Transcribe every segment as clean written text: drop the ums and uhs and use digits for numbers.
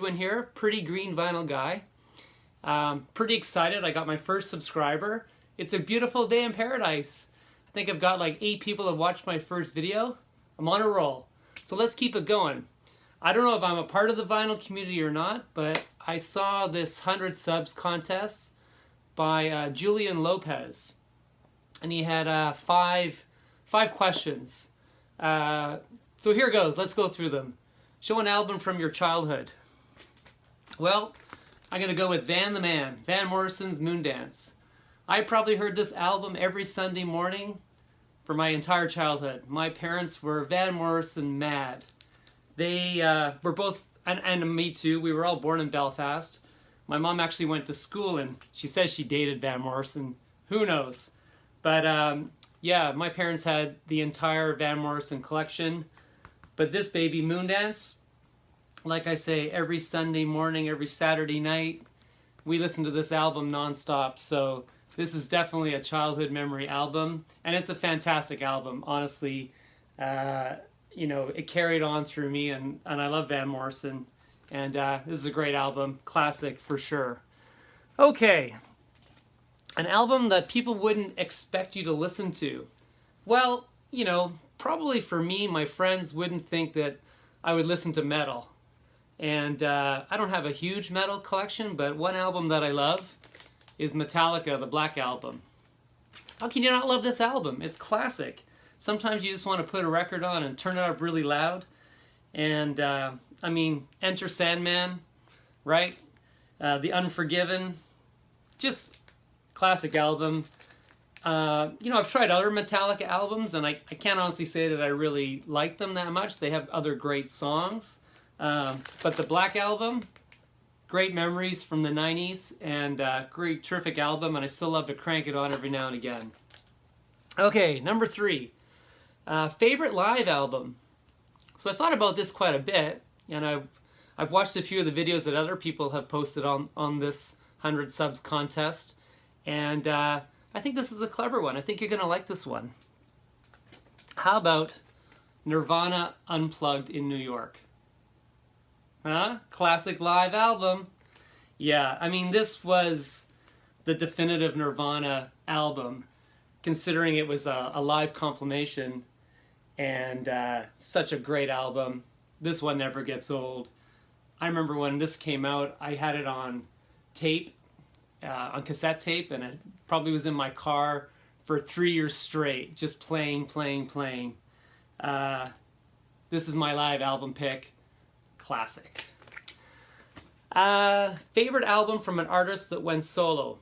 Julian here, pretty green vinyl guy. Pretty excited. I got my first subscriber. It's a beautiful day in paradise. I think I've got like 8 people that watched my first video. I'm on a roll. So let's keep it going. I don't know if I'm a part of the vinyl community or not, but I saw this 100 subs contest by Julian Lopez. And he had five questions. So here goes. Let's go through them. Show an album from your childhood. Well, I'm going to go with Van the Man, Van Morrison's Moondance. I probably heard this album every Sunday morning for my entire childhood. My parents were Van Morrison mad. They were both, and me too, we were all born in Belfast. My mom actually went to school and she says she dated Van Morrison. Who knows? But yeah, my parents had the entire Van Morrison collection. But this baby, Moondance, like I say, every Sunday morning, every Saturday night, we listen to this album nonstop. So this is definitely a childhood memory album, and it's a fantastic album, honestly. You know, it carried on through me, and I love Van Morrison, and this is a great album, classic for sure. Okay, an album that people wouldn't expect you to listen to. Well, you know, probably for me, my friends wouldn't think that I would listen to metal. And I don't have a huge metal collection, but one album that I love is Metallica, the Black Album. How can you not love this album? It's classic. Sometimes you just want to put a record on and turn it up really loud. And I mean, Enter Sandman, right? The Unforgiven, just classic album. You know, I've tried other Metallica albums, and I can't honestly say that I really like them that much. They have other great songs. But the Black Album, great memories from the 90s, and great, terrific album, and I still love to crank it on every now and again. Okay, number 3, favorite live album. So I thought about this quite a bit, and I've watched a few of the videos that other people have posted on this 100 subs contest, and I think this is a clever one. I think you're going to like this one. How about Nirvana Unplugged in New York? Huh? Classic live album. Yeah, I mean, this was the definitive Nirvana album, considering it was a live compilation, and such a great album. This one never gets old. I remember when this came out, I had it on tape, on cassette tape, and it probably was in my car for 3 years straight, just playing. This is my live album pick. Classic. Favorite album from an artist that went solo.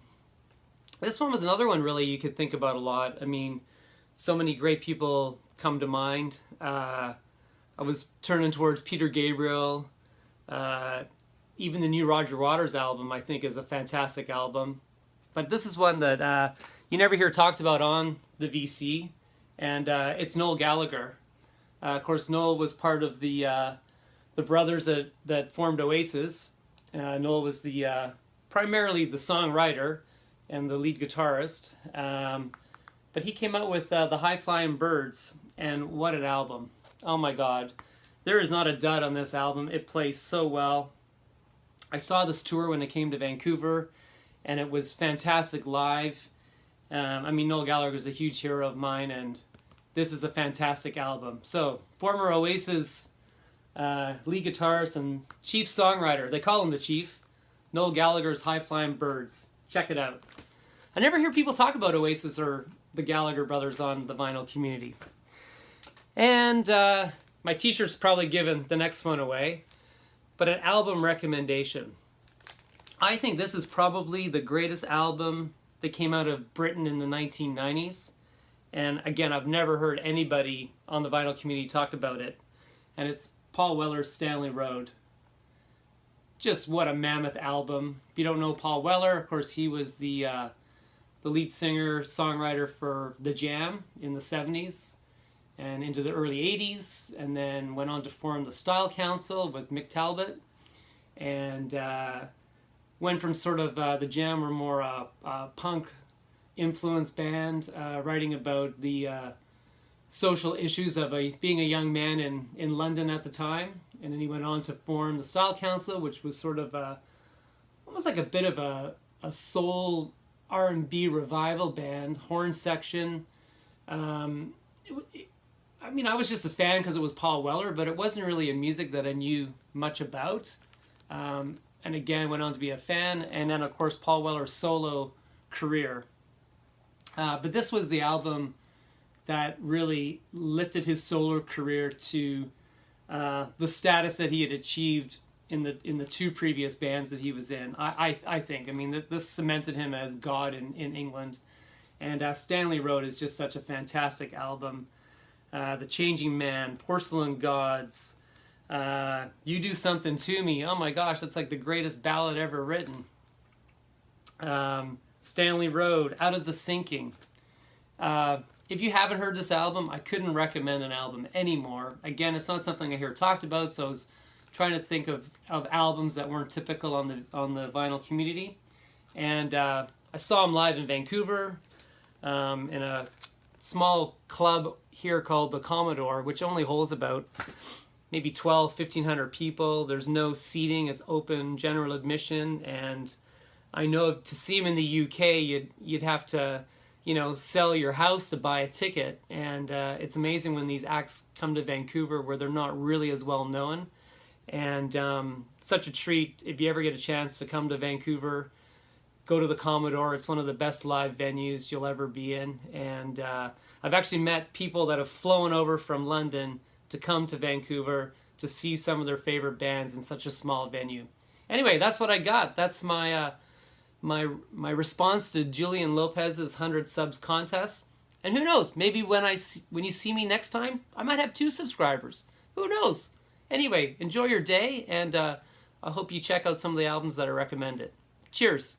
This one was another one really you could think about a lot. I mean, so many great people come to mind. I was turning towards Peter Gabriel. Even the new Roger Waters album, I think, is a fantastic album. But this is one that you never hear talked about on the VC, and it's Noel Gallagher. Of course, Noel was part of the brothers that formed Oasis. Noel was primarily the songwriter and the lead guitarist. But he came out with the High Flying Birds, and what an album. Oh my God. There is not a dud on this album. It plays so well. I saw this tour when it came to Vancouver, and it was fantastic live. I mean, Noel Gallagher is a huge hero of mine, and this is a fantastic album. So, former Oasis lead guitarist and chief songwriter. They call him the Chief. Noel Gallagher's High Flying Birds. Check it out. I never hear people talk about Oasis or the Gallagher brothers on the vinyl community. And my t-shirt's probably given the next one away, but an album recommendation. I think this is probably the greatest album that came out of Britain in the 1990s. And again, I've never heard anybody on the vinyl community talk about it. And it's Paul Weller's Stanley Road. Just what a mammoth album. If you don't know Paul Weller, of course, he was the lead singer, songwriter for The Jam in the 70s and into the early 80s, and then went on to form the Style Council with Mick Talbot, and went from sort of The Jam, or more punk influence band, writing about the social issues of being a young man in London at the time, and then he went on to form the Style Council, which was sort of almost like a bit of a soul R&B revival band, horn section. I mean, I was just a fan because it was Paul Weller, but it wasn't really a music that I knew much about. And again, went on to be a fan, and then of course Paul Weller's solo career. But this was the album that really lifted his solo career to the status that he had achieved in the two previous bands that he was in. I think. I mean, this cemented him as God in England. And Stanley Road is just such a fantastic album. The Changing Man, Porcelain Gods, You Do Something to Me. Oh my gosh, that's like the greatest ballad ever written. Stanley Road, Out of the Sinking. If you haven't heard this album, I couldn't recommend an album anymore. Again, it's not something I hear talked about, so I was trying to think of albums that weren't typical on the vinyl community. And I saw him live in Vancouver, in a small club here called the Commodore, which only holds about maybe 1,500 people. There's no seating, it's open general admission, and I know to see him in the UK, you'd have to, you know, sell your house to buy a ticket. And it's amazing when these acts come to Vancouver where they're not really as well known. And such a treat if you ever get a chance to come to Vancouver. Go to the Commodore. It's one of the best live venues you'll ever be in. And I've actually met people that have flown over from London to come to Vancouver to see some of their favorite bands in such a small venue. Anyway, that's what I got. That's my my response to Julian Lopez's 100 subs contest. And who knows? Maybe when you see me next time, I might have 2 subscribers. Who knows? Anyway, enjoy your day, and I hope you check out some of the albums that are recommended. Cheers.